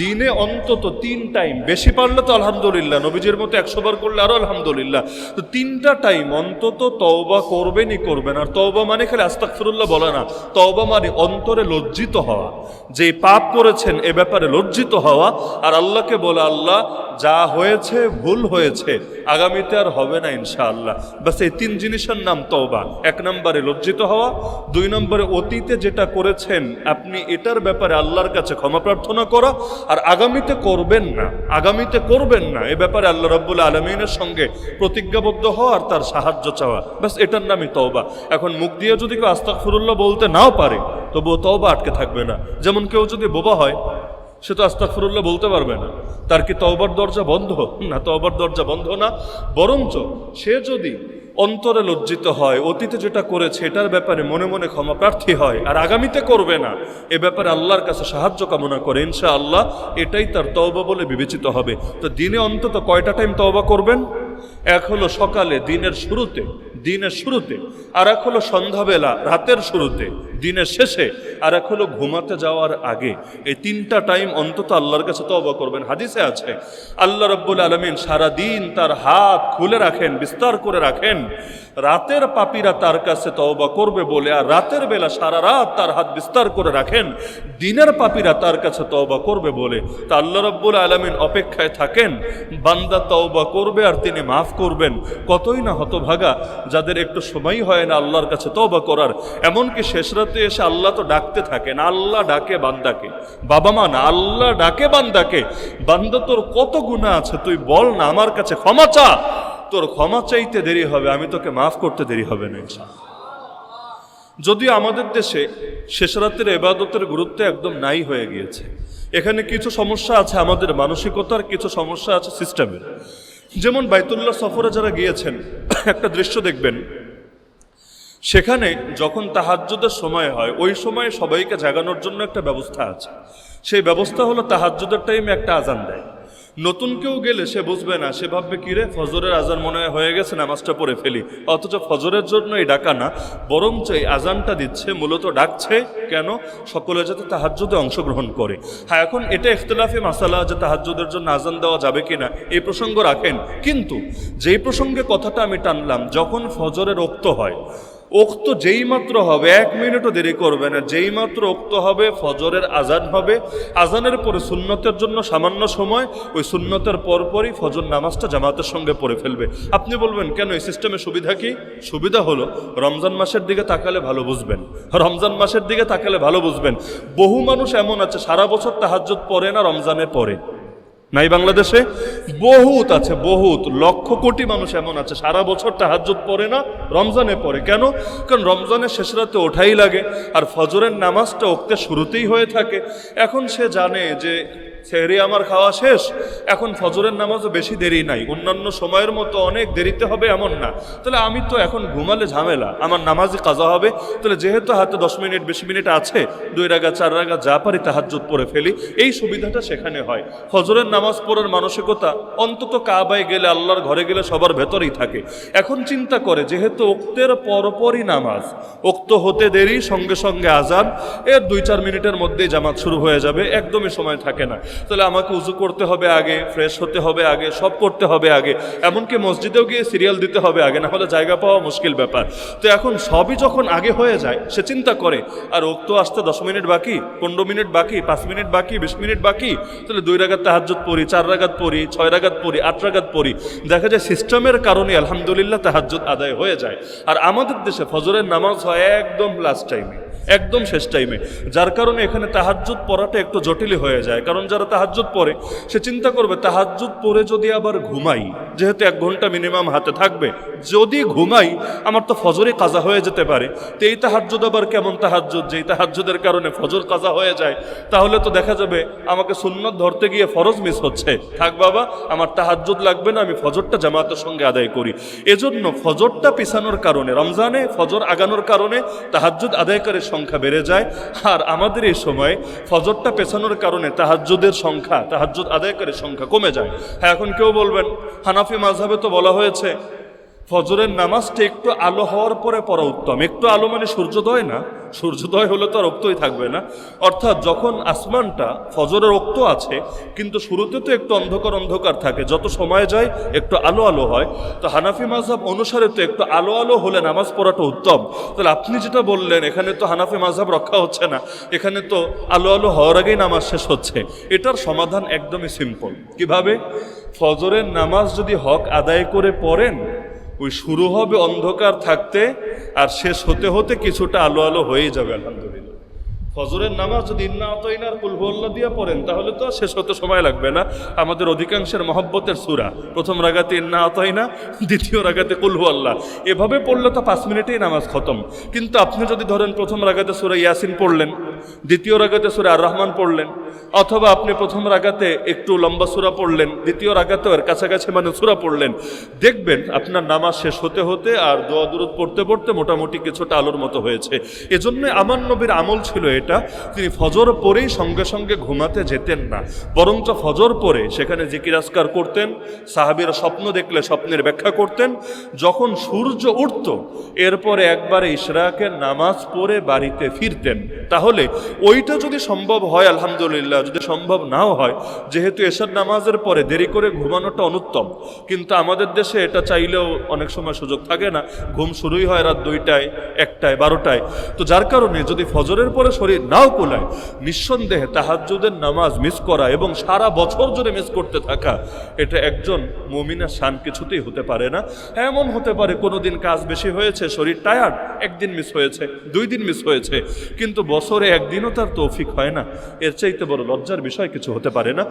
দিনে অন্তত 3 টাইম, বেশি পারলে তো আলহামদুলিল্লাহ, নবীজির মতো 100 বার করলে আরো আলহামদুলিল্লাহ। তো 3টা টাইম অন্তত তওবা করবেনই করবেন। আর তওবা মানে খালি আস্তাগফিরুল্লাহ বলা না, তওবা মানে অন্তরে লজ্জিত হওয়া, যে পাপ করেছেন এ ব্যাপারে লজ্জিত হওয়া, আর আল্লাহকে বলা, আল্লাহ যা হয়েছে ভুল হয়েছে, আগামীতে আর হবে না ইনশাআল্লাহ। বাস এই 3 জিনিসের নাম তওবা। 1 নম্বরে লজ্জিত হওয়া, 2 নম্বরে অতীতে যেটা করেছেন আপনি এটার ব্যাপারে আল্লাহর কাছে ক্ষমা প্রার্থনা করা, আর আগামীতে করবেন না এ ব্যাপারে আল্লাহ রাব্বুল আলামিনের সঙ্গে প্রতিজ্ঞাবদ্ধ হওয়া আর তার সাহায্য চাওয়া। বাস এটার নামই তওবা। এখন মুখ দিয়ে যদি কেউ আস্তাগফিরুল্লাহ বলতে নাও পারে, তবুও তওবা আটকে থাকবে না। যেমন কেউ যদি বোবা হয়, সে তো আস্তাগফিরুল্লাহ বলতে পারবে না, তার কি তওবার দরজা বন্ধ? না, তওবার দরজা বন্ধ না, বরঞ্চ সে যদি অন্তরে লজ্জিত হয়, অতীতে যেটা করেছে এটার ব্যাপারে মনে মনে ক্ষমা প্রার্থী হয়, আর আগামীতে করবে না এ ব্যাপারে আল্লাহর কাছে সাহায্য কামনা করে, ইনশাআল্লাহ এটাই তার তওবা বলে বিবেচিত হবে। তো দিনে অন্তত কয়টা টাইম তওবা করবেন? এক হলো সকালে, দিনের শুরুতে, আর এক হলো সন্ধ্যাবেলা, রাতের শুরুতে, দিনের শেষে, আর এক হলো ঘুমাতে যাওয়ার আগে। এই 3টা টাইম অন্তত আল্লাহর কাছে তওবা করবেন। হাদিসে আছে আল্লাহ রাব্বুল আলামিন সারা দিন তার হাত খুলে রাখেন, বিস্তার করে রাখেন, রাতের পাপীরা তার কাছে তওবা করবে বলে, আর রাতের বেলা সারা রাত তার হাত বিস্তার করে রাখেন দিনের পাপীরা তার কাছে তওবা করবে বলে। তা আল্লাহ রাব্বুল আলামিন অপেক্ষায় থাকেন বান্দা তওবা করবে আর তিনি মাফ করবেন। কতই না হতভাগা যাদের একটু সময় হয় না আল্লাহর কাছে তওবা করার। এমনকি শেষ রাতে এসে আল্লাহ তো ডাকতে থাকেন, আল্লাহ ডাকে বান্দাকে, বাবা মা না, আল্লাহ ডাকে বান্দাকে, বান্দা তোর কত গুনাহ আছে তুই বল না, আমার কাছে ক্ষমা চা, তোর ক্ষমা চাইতে দেরি হবে, আমি তোকে মাফ করতে দেরি হবে না ইনশাআল্লাহ। যদিও আমাদের দেশে শেষ রাতের ইবাদতের গুরুত্ব একদম নাই হয়ে গিয়েছে। এখানে কিছু সমস্যা আছে আমাদের মানসিকতার, কিছু সমস্যা আছে সিস্টেমের। যেমন বাইতুল্লাহ সফরে যারা গিয়েছেন, একটা দৃশ্য দেখবেন, সেখানে যখন তাহাজ্জুদের সময় হয় ওই সময় সবাইকে জাগানোর জন্য একটা ব্যবস্থা আছে। সেই ব্যবস্থা হলো তাহাজ্জুদের টাইমে একটা আজান দেয়। নতুন কেউ গেলে সে বুঝবে না, সে ভাববে কিরে ফজরের আজান মনে হয়ে গেছে, নামাজটা পড়ে ফেলি। অথচ ফজরের জন্য এই ডাকা না, বরঞ্চ এই আজানটা দিচ্ছে, মূলত ডাকছে কেন? সকলে যাতে তাহাজ্জুদে অংশগ্রহণ করে। হ্যাঁ, এখন এটা ইখতিলাফি মাসালা যে তাহাজ্জুদের জন্য আজান দেওয়া যাবে কিনা, এই প্রসঙ্গ রাখেন। কিন্তু যেই প্রসঙ্গে কথাটা আমি টানলাম, যখন ফজরের ওক্ত হয়, ওক্ত যেই মাত্র হবে, 1 মিনিটও দেরি করবে না, যেই মাত্র ওক্ত হবে ফজরের আজান হবে, আজানের পরে সুন্নতের জন্য সামান্য সময়, ওই সুন্নতের পরপরই ফজর নামাজটা জামাতের সঙ্গে পড়ে ফেলবে। আপনি বলবেন কেন, এই সিস্টেমে সুবিধা কি? সুবিধা হলো রমজান মাসের দিকে তাকালে ভালো বুঝবেন। বহু মানুষ এমন আছে সারা বছর তাহাজ্জুদ পড়ে না, রমজানে পড়ে। নাই বাংলাদেশে বহুত আছে, বহুত লক্ষ কোটি মানুষ এমন আছে সারা বছর তাহাজ্জুদ পড়ে না, রমজানে পড়ে। কেন? কারণ রমজানের শেষ রাতে ওঠাই লাগে, আর ফজরের নামাজটা ওক্তের শুরুতেই হয়ে থাকে। এখন সে জানে যে সেহরি আমার খাওয়া শেষ, এখন ফজরের নামাজও বেশি দেরি নাই, অন্যান্য সময়ের মতো অনেক দেরিতে হবে এমন না। তাহলে আমি তো এখন ঘুমালে ঝামেলা, আমার নামাজই কাজা হবে। তাহলে যেহেতু হাতে 10 মিনিট 20 মিনিট আছে, 2 রাকাত 4 রাকাত যা পারি তাহাজ্জুদ পড়ে ফেলি, এই সুবিধাটা সেখানে হয়। ফজরের নামাজ পড়ার মানসিকতা অন্তত কাবায় গেলে, আল্লাহর ঘরে গেলে সবার ভেতরেই থাকে। এখন চিন্তা করে যেহেতু ওক্তের পরপরই নামাজ, ওক্ত হতে দেরি, সঙ্গে সঙ্গে আজান, এর 2-4 মিনিটের মধ্যেই জামাত শুরু হয়ে যাবে, একদমই সময় থাকে না। তাহলে আমাকে উজু করতে হবে আগে, ফ্রেশ হতে হবে আগে, সব করতে হবে আগে, এমনকি মসজিদেও গিয়ে সিরিয়াল দিতে হবে আগে, না হলে জায়গা পাওয়া মুশকিল ব্যাপার। তো এখন সবই যখন আগে হয়ে যায়, সে চিন্তা করে আর ওক্ত আসতে 10 মিনিট বাকি, 15 মিনিট বাকি, 5 মিনিট বাকি, 20 মিনিট বাকি, তাহলে 2 রাকাত তাহাজ্জুদ পড়ি, 4 রাকাত পড়ি, 6 রাকাত পড়ি, 8 রাকাত পড়ি। দেখা যায় সিস্টেমের কারণে আলহামদুলিল্লাহ তাহাজ্জুদ আদায় হয়ে যায়। আর আমাদের দেশে ফজরের নামাজ হয় একদম লাস্ট টাইমে, একদম শেষ টাইমে, যার কারণে এখানে তাহাজ্জুদ পড়াটা একটু জটিল হয়ে যায়। কারণ যারা তাহাজ্জুদ পড়ে সে চিন্তা করবে তাহাজ্জুদ পড়ে যদি আবার ঘুমাই, যেহেতু 1 ঘন্টা মিনিমাম হাতে থাকবে, যদি ঘুমাই আমার তো ফজরই কাজা হয়ে যেতে পারে। তো এই তাহাজ্জুদ আবার কেমন তাহাজ্জুদ, যেই তাহাজ্জুদের কারণে ফজর কাজা হয়ে যায়, তাহলে তো দেখা যাবে আমাকে সুন্নত ধরতে গিয়ে ফরজ মিস হচ্ছে। থাক বাবা, আমার তাহাজ্জুদ লাগবে না, আমি ফজরটা জামাতের সঙ্গে আদায় করি। এজন্য ফজরটা পিছানোর কারণে, রমজানে ফজর আগানোর কারণে তাহাজ্জুদ আদায়কারীর সংখ্যা বেড়ে যায়। আর আমাদের এই সময় ফজরটা পেছানোর কারণে তাহাজ্জুদের সংখ্যা, তাহাজ্জুদ আদায়কারীর সংখ্যা কমে যায়। হ্যাঁ, এখন কেউ বলবেন হানাফি মাযহাবে তো বলা হয়েছে ফজরের নামাজটা একটু আলো হওয়ার পরে পড়া উত্তম। একটু আলো মানে সূর্যোদয় না, সূর্যোদয় হলে তো আর রক্তই থাকবে না। অর্থাৎ যখন আসমানটা ফজরের রক্ত আছে কিন্তু শুরুতে তো একটু অন্ধকার অন্ধকার থাকে, যত সময় যায় একটু আলো আলো হয়। তো হানাফি মাযহাব অনুসারে তো একটু আলো আলো হলে নামাজ পড়াটা উত্তম। তাহলে আপনি যেটা বললেন এখানে তো হানাফি মাযহাব রক্ষা হচ্ছে না, এখানে তো আলো আলো হওয়ার আগেই নামাজ শেষ হচ্ছে। এটার সমাধান একদমই সিম্পল। কিভাবে? ফজরের নামাজ যদি হক আদায় করে পড়েন, ওই শুরু হবে অন্ধকার থাকতে আর শেষ হতে হতে কিছুটা আলো আলো হয়ে যাবে আলহামদুলিল্লাহ। ফজরের নামাজ যদি ইন্না আতাইনার কুল হুয়াল্লাহ দিয়া পড়েন তাহলে তো শেষ হতে সময় লাগবে না। আমাদের অধিকাংশের মহব্বতের সূরা, প্রথম রাগাতে ইন্না আতাইনা, দ্বিতীয় রাগাতে কুল হুয়াল্লাহ, এভাবে পড়লে তো 5 মিনিটেই নামাজ খতম। কিন্তু আপনি যদি ধরেন প্রথম রাগাতে সূরা ইয়াসিন পড়লেন, দ্বিতীয় রাগাতে সূরা আর রহমান পড়লেন, অথবা আপনি প্রথম রাগাতে একটু লম্বা সূরা পড়লেন, দ্বিতীয় রাগাতেও এর কাছাকাছি মানে সূরা পড়লেন, দেখবেন আপনার নামাজ শেষ হতে হতে আর দোয়া দুরূদ পড়তে পড়তে মোটামুটি কিছুটা আলোর মতো হয়েছে। এজন্য আমার নবীর আমল ছিল এটা, তিনি ফজর পরেই সঙ্গে সঙ্গে ঘুমাতে যেতেন না, বরঞ্চ ফজর পরে সেখানে জিকির আজকার করতেন। সাহাবীরা স্বপ্ন দেখলে স্বপ্নের ব্যাখ্যা করতেন। যখন সূর্য উঠত এরপরে একবারে ইশরাকের নামাজ পড়ে বাড়িতে ফিরতেন। তাহলে ওইটা যদি সম্ভব হয় আলহামদুলিল্লাহ, যদি সম্ভব নাও হয়, যেহেতু এশার নামাজের পরে দেরি করে ঘুমানোটা অনুত্তম, কিন্তু আমাদের দেশে এটা চাইলেও অনেক সময় সুযোগ থাকে না, ঘুম শুরুই হয় রাত 2টায়, 1টায়, 12টায়। তো যার কারণে যদি ফজরের পরে শরীর নাও কোলায়, নিঃসন্দেহে তাহাজ্জুদের নামাজ মিস করা এবং সারা বছর জুড়ে মিস করতে থাকা, এটা একজন মুমিনের শান কিছুতেই হতে পারে না। এমন হতে পারে কোনোদিন কাজ বেশি হয়েছে, শরীর টায়ার্ড, একদিন মিস হয়েছে, 2 দিন মিস হয়েছে, কিন্তু বছরে একদিনও তার তৌফিক হয় না। এর চাইতে বড় লজ্জার বিষয় কিছু হতে পারে না।